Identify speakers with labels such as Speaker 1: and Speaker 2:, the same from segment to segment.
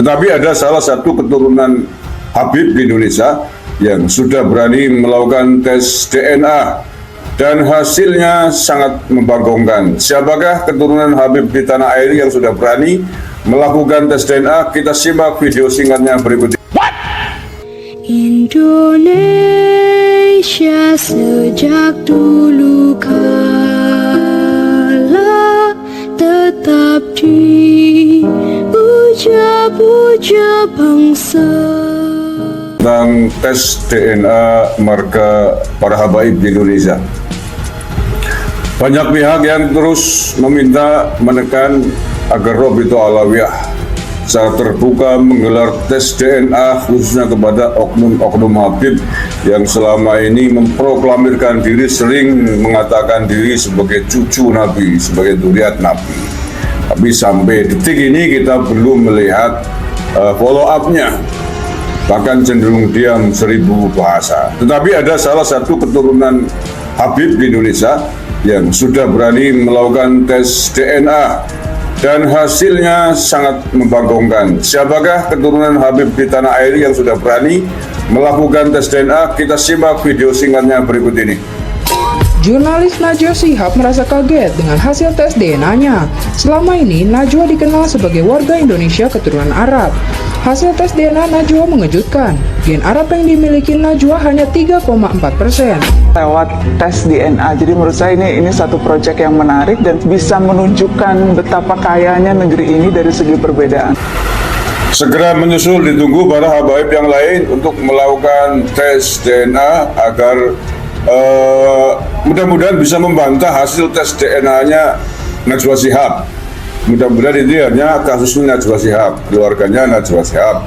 Speaker 1: Tetapi ada salah satu keturunan Habib di Indonesia yang sudah berani melakukan tes DNA dan hasilnya sangat membagongkan. Siapakah keturunan Habib di tanah air yang sudah berani melakukan tes DNA? Kita simak video singkatnya berikut ini.
Speaker 2: Indonesia sejak dulu kala tetap dipuja-puja bangsa.
Speaker 1: Tentang tes DNA marga para habaib di Indonesia. Banyak pihak yang terus meminta menekan agar Robito Alawiyah secara terbuka menggelar tes DNA khususnya kepada oknum-oknum Habib yang selama ini memproklamirkan diri, sering mengatakan diri sebagai cucu Nabi, sebagai zuriat Nabi. Tapi sampai detik ini kita belum melihat follow up-nya, bahkan cenderung diam 1000 bahasa. Tetapi ada salah satu keturunan Habib di Indonesia yang sudah berani melakukan tes DNA dan hasilnya sangat membagongkan. Siapakah keturunan Habib di tanah air yang sudah berani melakukan tes DNA? Kita simak video singkatnya berikut ini.
Speaker 3: Jurnalis Najwa Shihab merasa kaget dengan hasil tes DNA-nya. Selama ini, Najwa dikenal sebagai warga Indonesia keturunan Arab. Hasil tes DNA Najwa mengejutkan. Gen Arab yang dimiliki Najwa hanya 3,4%.
Speaker 4: Lewat tes DNA, jadi menurut saya ini satu proyek yang menarik dan bisa menunjukkan betapa kayanya negeri ini dari segi perbedaan.
Speaker 1: Segera menyusul ditunggu para habaib yang lain untuk melakukan tes DNA agar mudah-mudahan bisa membantah hasil tes DNA-nya Najwa Shihab. Mudah-mudahan ini hanya kasusnya Najwa Shihab, keluarganya Najwa Shihab.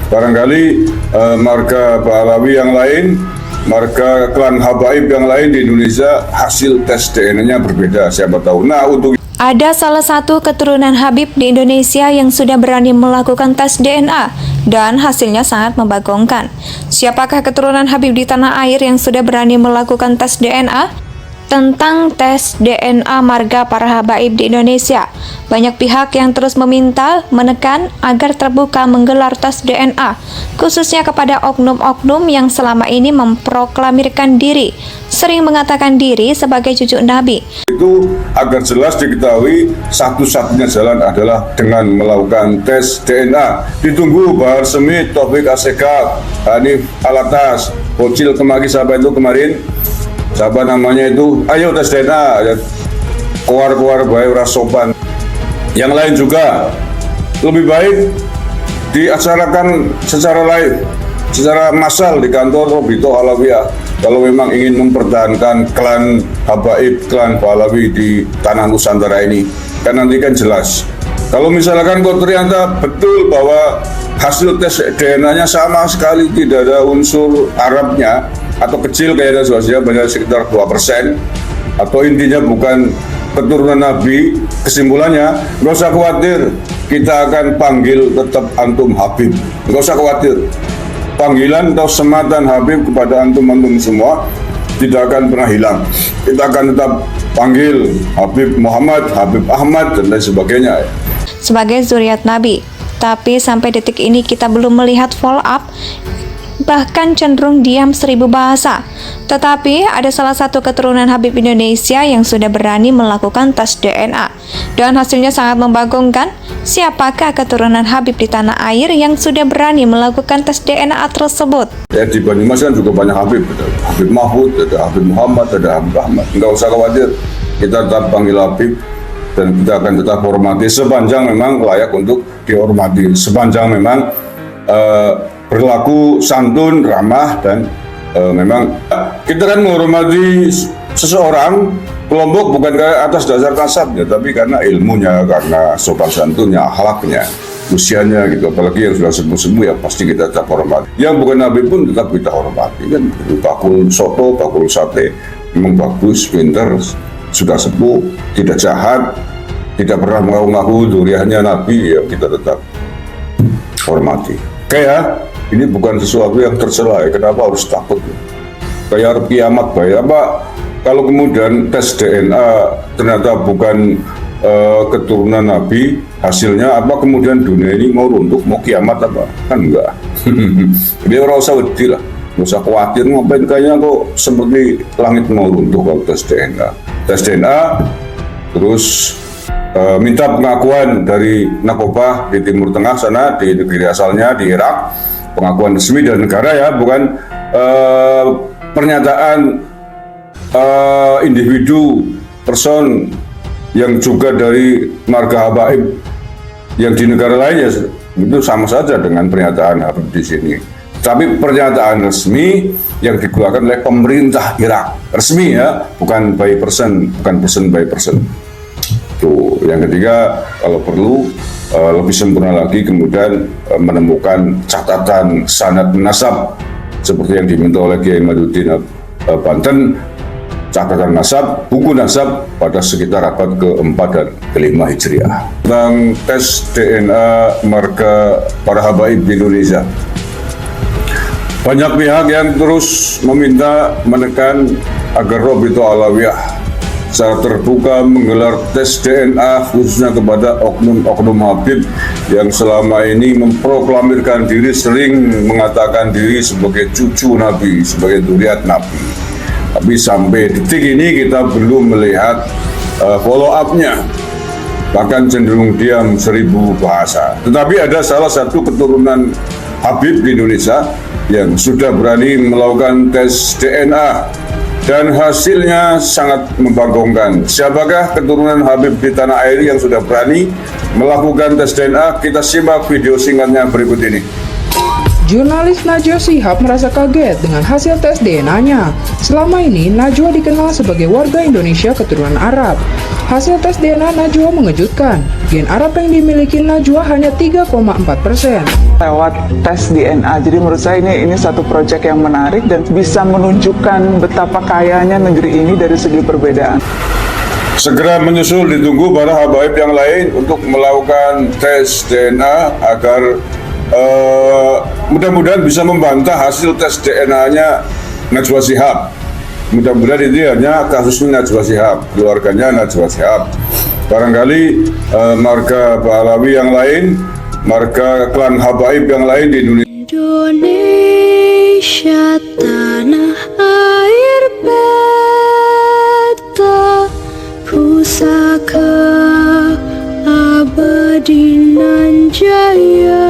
Speaker 1: Barangkali marga Pahlawi yang lain, marga klan habaib yang lain di Indonesia hasil tes DNA-nya berbeda, siapa tahu. Nah, untuk
Speaker 5: ada salah satu keturunan Habib di Indonesia yang sudah berani melakukan tes DNA dan hasilnya sangat membagongkan. Siapakah keturunan Habib di tanah air yang sudah berani melakukan tes DNA? Tentang tes DNA marga para habaib di Indonesia, banyak pihak yang terus meminta menekan agar terbuka menggelar tes DNA, khususnya kepada oknum-oknum yang selama ini memproklamirkan diri, sering mengatakan diri sebagai cucu Nabi.
Speaker 1: Itu agar jelas diketahui satu-satunya jalan adalah dengan melakukan tes DNA. Ditunggu Bahar Semit, Taufik Asegaf, Hanif Alatas, Bocil Kemaki, siapa itu kemarin? Siapa namanya itu? Ayo tes DNA. Keluar baik rasoban. Yang lain juga lebih baik diacarakan secara live, secara massal di kantor Robito Alawiyah. Kalau memang ingin mempertahankan klan habaib, klan Pahlawi di tanah Nusantara ini, kan nanti kan jelas. Kalau misalkan kok ternyata betul bahwa hasil tes DNA-nya sama sekali tidak ada unsur Arabnya, atau kecil kayak Najwa Shihab banyak sekitar 2%, atau intinya bukan keturunan Nabi, kesimpulannya nggak usah khawatir, kita akan panggil tetap antum Habib, nggak usah khawatir. Panggilan atau sematan Habib kepada antum-antum semua tidak akan pernah hilang. Kita akan tetap panggil Habib Muhammad, Habib Ahmad, dan lain sebagainya.
Speaker 5: Sebagai zuriat Nabi, tapi sampai detik ini kita belum melihat follow up, bahkan cenderung diam 1000 bahasa. Tetapi ada salah satu keturunan Habib Indonesia yang sudah berani melakukan tes DNA dan hasilnya sangat membagongkan. Siapakah keturunan Habib di tanah air yang sudah berani melakukan tes DNA tersebut?
Speaker 1: Ya, di Banyumas kan juga banyak Habib, ada Habib Mahfud, ada Habib Muhammad, ada Habib Ahmad. Nggak usah khawatir, kita tetap panggil Habib dan kita akan tetap hormati sepanjang memang layak untuk dihormati, sepanjang memang berlaku santun, ramah, dan memang kita kan menghormati seseorang, kelompok bukan atas dasar nasabnya, tapi karena ilmunya, karena sopan santunnya, akhlaknya, usianya gitu. Apalagi yang sudah sepuh-sepuh ya pasti kita tetap hormati. Yang bukan Nabi pun tetap kita hormati kan. Bakul soto, bakul sate, memang bagus, pinter, sudah sepuh, tidak jahat, tidak pernah mengaku-ngaku duriannya Nabi, ya kita tetap hormati. Kayak ini bukan sesuatu yang tercela ya, kenapa harus takut? Kayak kiamat baik apa? Kalau kemudian tes DNA ternyata bukan keturunan Nabi, hasilnya apa, kemudian dunia ini mau runtuh, mau kiamat apa? Kan enggak. Jadi orang usah wedi lah, nggak usah khawatir, ngapain kayaknya kok seperti langit mau runtuh kalau tes DNA. Tes DNA, terus minta pengakuan dari Nakoba di Timur Tengah sana, di negeri asalnya, di Irak, pengakuan resmi dari negara ya, bukan pernyataan individu, person yang juga dari marga Habaib yang di negara lainnya, itu sama saja dengan pernyataan Habib di sini. Tapi pernyataan resmi yang dikeluarkan oleh pemerintah Irak, resmi ya, bukan by person, bukan person by person. Tuh, yang ketiga, kalau perlu lebih sempurna lagi, kemudian menemukan catatan sanad nasab seperti yang diminta oleh Kiai Maduddin Banten, catatan nasab, buku nasab pada sekitar abad ke-4 dan ke-5 Hijriah. Tentang tes DNA marga para habaib di Indonesia. Banyak pihak yang terus meminta menekan agar Robito Alawiyah secara terbuka menggelar tes DNA khususnya kepada oknum-oknum Habib yang selama ini memproklamirkan diri, sering mengatakan diri sebagai cucu Nabi, sebagai zuriat Nabi. Tapi sampai detik ini kita belum melihat follow up-nya, bahkan cenderung diam 1000 bahasa. Tetapi ada salah satu keturunan Habib di Indonesia yang sudah berani melakukan tes DNA dan hasilnya sangat membagongkan. Siapakah keturunan Habib di tanah air yang sudah berani melakukan tes DNA? Kita simak video singkatnya berikut ini.
Speaker 3: Jurnalis Najwa Shihab merasa kaget dengan hasil tes DNA-nya. Selama ini, Najwa dikenal sebagai warga Indonesia keturunan Arab. Hasil tes DNA Najwa mengejutkan. Gen Arab yang dimiliki Najwa hanya 3,4%.
Speaker 4: Lewat tes DNA, jadi menurut saya ini satu proyek yang menarik dan bisa menunjukkan betapa kayanya negeri ini dari segi perbedaan.
Speaker 1: Segera menyusul ditunggu para habaib yang lain untuk melakukan tes DNA agar mudah-mudahan bisa membantah hasil tes DNA-nya Najwa Shihab. Mudah-mudahan itu hanya kasusnya Najwa Shihab, keluarganya Najwa Shihab. Barangkali marga Pahlawi yang lain, marga klan habaib yang lain di Indonesia.
Speaker 2: Indonesia tanah air beta, pusaka abadi nan jaya.